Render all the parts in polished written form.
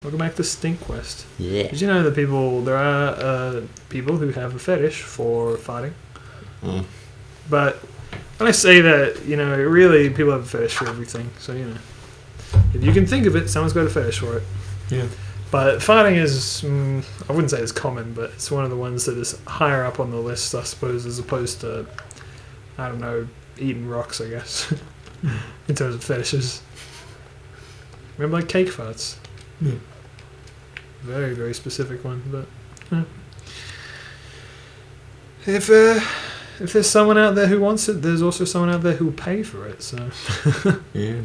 Welcome back to Stink Quest. Yeah. Did you know that there are people who have a fetish for farting? Mm. But when I say that, really people have a fetish for everything. So, if you can think of it, someone's got a fetish for it. Yeah. But farting is, I wouldn't say it's common, but it's one of the ones that is higher up on the list, I suppose, as opposed to, I don't know, eating rocks, I guess, in terms of fetishes. Remember, like, cake farts? Yeah. Very, very specific one, but if there's someone out there who wants it, there's also someone out there who will pay for it. So, Yeah.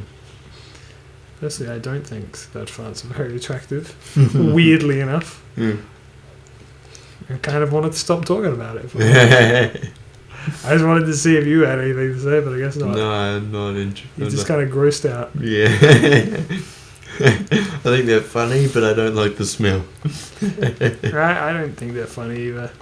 personally, I don't think that farts are very attractive. Weirdly enough, Yeah. I kind of wanted to stop talking about it. I just wanted to see if you had anything to say, but I guess not. No, I'm not interested. You just kind of grossed out. Yeah. I think they're funny, but I don't like the smell. Right? I don't think they're funny either.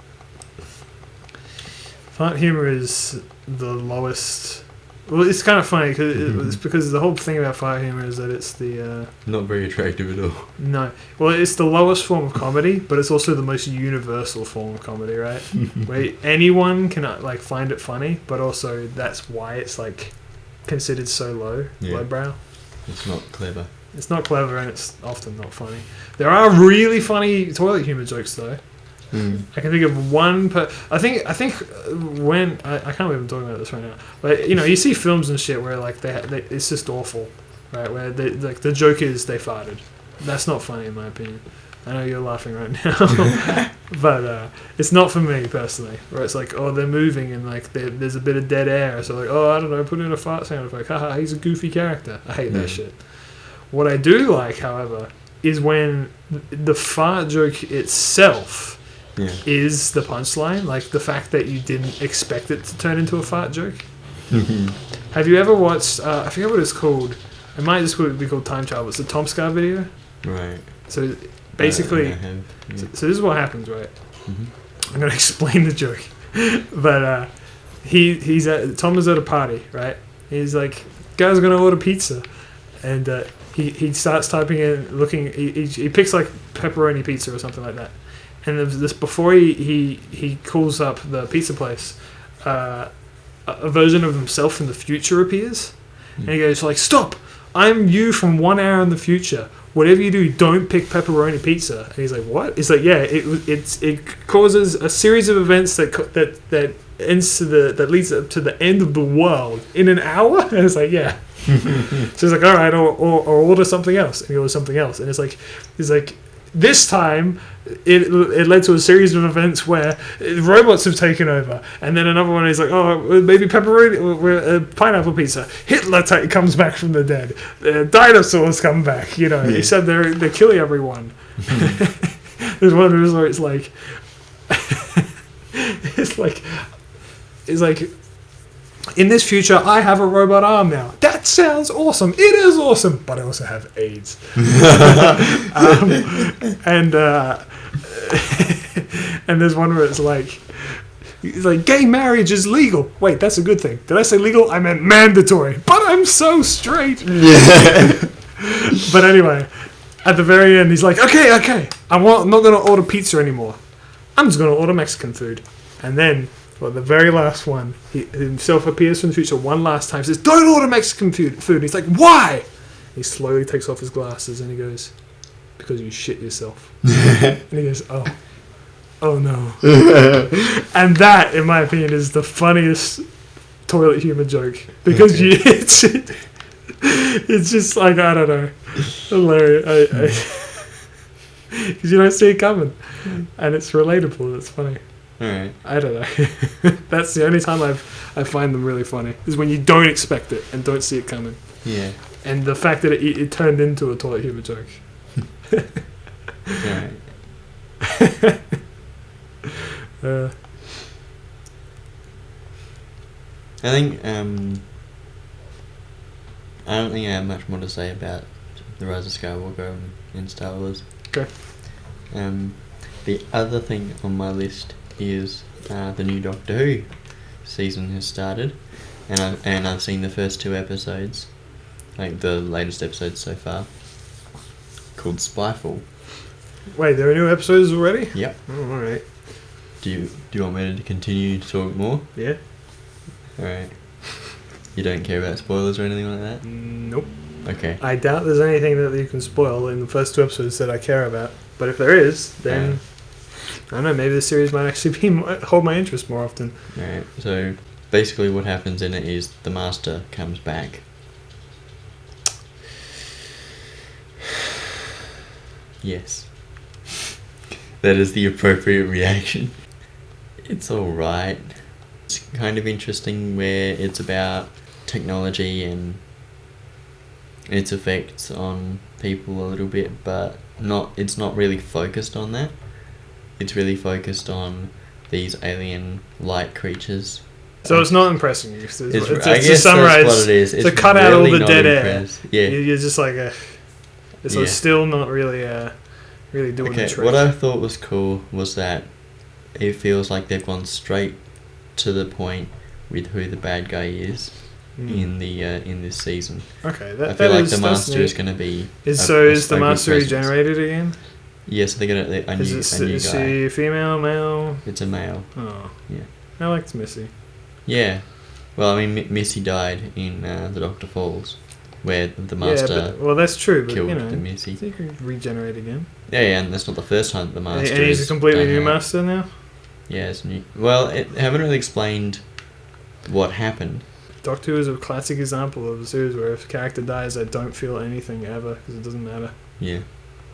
Fart humor is the lowest. Well, it's kind of funny it's because the whole thing about fart humor is that it's the Not very attractive at all. no. Well, it's the lowest form of comedy, but it's also the most universal form of comedy, right? Where anyone can find it funny, but also that's why it's considered so lowbrow. It's not clever. It's not clever and it's often not funny. There are really funny toilet humor jokes though. I can think of one. I think when I can't believe I'm talking about this right now. But you see films and shit where it's just awful, right? Where the joke is they farted. That's not funny in my opinion. I know you're laughing right now, but it's not for me personally. Where it's they're moving and there's a bit of dead air, so I don't know, put in a fart sound effect. Haha, he's a goofy character. I hate that shit. What I do like, however, is when the fart joke itself is the punchline. Like the fact that you didn't expect it to turn into a fart joke. Have you ever watched, I forget what it's called. It might just be called Time Travel. It's a Tom Scar video. Right. So basically, so this is what happens, right? I'm going to explain the joke. But Tom is at a party, right? He's like, guys are going to order pizza. And he starts typing in, looking. He picks pepperoni pizza or something like that. And this before he calls up the pizza place, a version of himself in the future appears, and he goes stop! I'm you from 1 hour in the future. Whatever you do, don't pick pepperoni pizza. And he's like, what? He's like, yeah, it causes a series of events that ends that leads up to the end of the world in an hour. And it's like, yeah. So he's like, all right, or order something else, and he orders something else, and he's like, this time it led to a series of events where robots have taken over, and then another one is like, oh, maybe pepperoni, pineapple pizza. Hitler comes back from the dead. Dinosaurs come back. He said they're killing everyone. There's one where it's like, it's like. In this future, I have a robot arm now. That sounds awesome. It is awesome, but I also have AIDS. And there's one where it's like gay marriage is legal. Wait, that's a good thing. Did I say legal? I meant mandatory. But I'm so straight. Yeah. But anyway, at the very end, he's like, okay, I'm not going to order pizza anymore. I'm just going to order Mexican food. And then. Well, the very last one, he himself appears from the future one last time, says, don't order Mexican food. And he's like, why? He slowly takes off his glasses and he goes, because you shit yourself. And he goes, oh no. And that, in my opinion, is the funniest toilet humor joke. Because it's just I don't know, hilarious. Because you don't see it coming. And it's relatable, it's funny. Alright. I don't know. That's the only time I find them really funny, is when you don't expect it and don't see it coming. Yeah. And the fact that it turned into a toilet humor joke. Alright. I think I don't think I have much more to say about The Rise of Skywalker in Star Wars. Okay. The other thing on my list is the new Doctor Who season has started, and I've seen the first 2 episodes, like the latest episodes so far. called Spyfall. Wait, there are new episodes already? Yep. Oh, alright. Do you want me to continue to talk more? Yeah. Alright. You don't care about spoilers or anything like that? Nope. Okay. I doubt there's anything that you can spoil in the first 2 episodes that I care about. But if there is, then I don't know, maybe the series might actually hold my interest more often. Alright, so basically what happens in it is the Master comes back. Yes. That is the appropriate reaction. It's alright. It's kind of interesting where it's about technology and its effects on people a little bit, but it's not really focused on that. It's really focused on these alien light creatures. So it's not impressing you. I guess to summarize, that's what it is. It's to cut out all the dead air. Yeah. You're just like so it's still not really really doing the trick. What I thought was cool was that it feels like they've gone straight to the point with who the bad guy is in this season. Okay, I feel like the Master is going to be. Is the Master regenerated again? Yes, they're going to a new guy. Is she female, male? It's a male. Oh, yeah. I liked Missy. Yeah, well, I mean, Missy died in the Doctor Falls, where the Master. Well, that's true, but killed you know, the Missy. so you can regenerate again. Yeah, and that's not the first time that the Master. And he's a completely new Master now. Yeah, it's new. Well, haven't really explained what happened. Doctor Who is a classic example of a series where if a character dies, I don't feel anything ever because it doesn't matter. Yeah.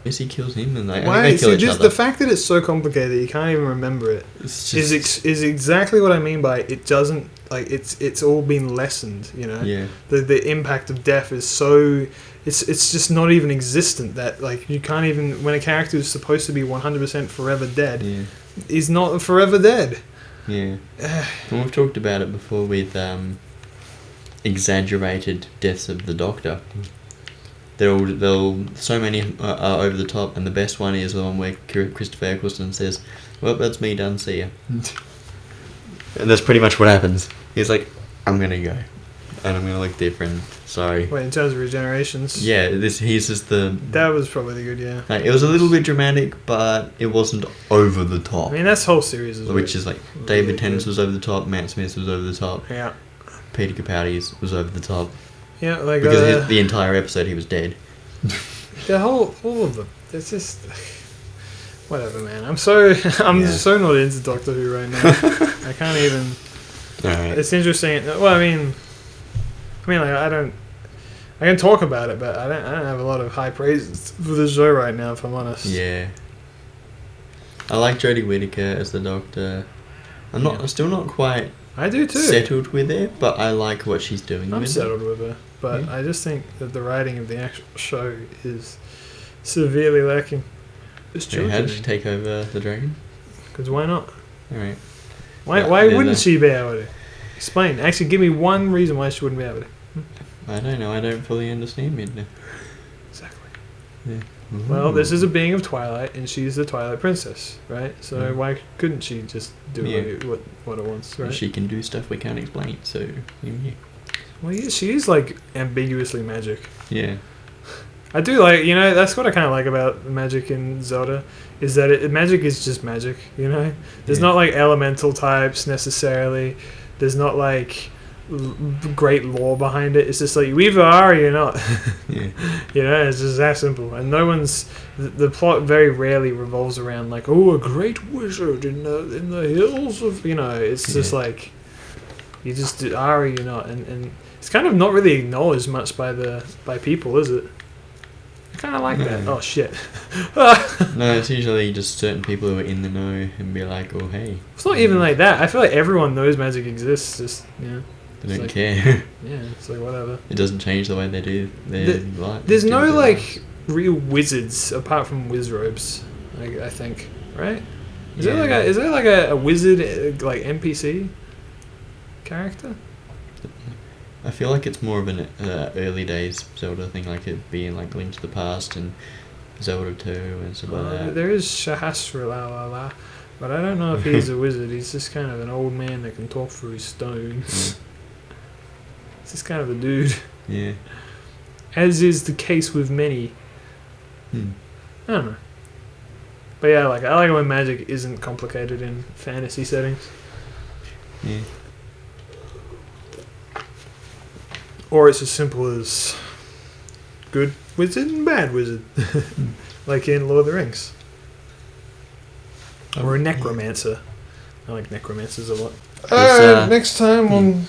Missy kills him and they kill each other. The fact that it's so complicated that you can't even remember it is exactly what I mean by it doesn't, like, it's all been lessened, you know? Yeah. The impact of death is so... It's just not even existent that, like, you can't even... When a character is supposed to be 100% forever dead, he's not forever dead. Yeah. And we've talked about it before with exaggerated deaths of the Doctor. So many are over the top, and the best one is the one where Christopher Eccleston says, "Well, that's me done, see ya." And that's pretty much what happens. He's like, "I'm gonna go, and I'm gonna look different. Sorry." Wait, in terms of regenerations? Yeah, he's just the... That was probably the good, yeah. Like, it was a little bit dramatic, but it wasn't over the top. I mean, that's whole series is which is like, David Tennant was over the top, Matt Smith was over the top. Yeah. Peter Capaldi's was over the top. Yeah, like... Because the entire episode he was dead. All of them. It's just... Whatever, man. I'm so not into Doctor Who right now. I can't even... Alright. It's interesting. Well, I mean, like, I can talk about it, but I don't have a lot of high praise for the show right now, if I'm honest. Yeah. I like Jodie Whittaker as the Doctor. I'm still not quite... I do too. Settled with it, but I like what she's doing. I'm settled with her, but I just think that the writing of the actual show is severely lacking. How did she take over the dragon? Because why not? Alright. Why wouldn't she be able to? Explain. Actually, give me one reason why she wouldn't be able to. I don't know. I don't fully understand it now. Exactly. Yeah. Well, this is a being of Twilight, and she's the Twilight Princess, right? So why couldn't she just do what it wants, right? She can do stuff we can't explain, so... Yeah. Well, yeah, she is, like, ambiguously magic. Yeah. I do like, you know, that's what I kind of like about magic in Zelda, is that magic is just magic, you know? There's not, like, elemental types, necessarily. There's not, like... great lore behind it. It's just like you either are or you're not. Yeah. You know, it's just that simple. And no one's the plot very rarely revolves around like, oh, a great wizard in the hills of, you know. It's just like you just are or you're not, and it's kind of not really acknowledged much by people, is it? I kind of like that. Oh shit. No, it's usually just certain people who are in the know and be like, oh hey. It's not even like that. I feel like everyone knows magic exists. Just They don't care. Yeah, it's like whatever. It doesn't change the way they do their life. There's no like real wizards apart from wizrobes, I think, right? Is there like a wizard like NPC character? I feel like it's more of an early days Zelda thing, like it being like Link to the Past and Zelda 2 and stuff like that. There is Shahasrala, but I don't know if he's a wizard. He's just kind of an old man that can talk through his stones. It's just kind of a dude. Yeah. As is the case with many I don't know. But yeah, like I like it when magic isn't complicated in fantasy settings. Yeah. Or it's as simple as good wizard and bad wizard. Like in Lord of the Rings. Or a necromancer. I like necromancers a lot. Alright, next time on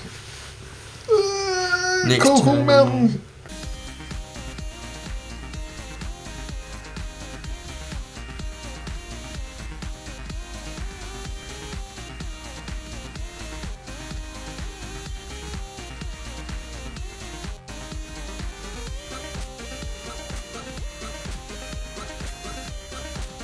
next Cold time. Mountain.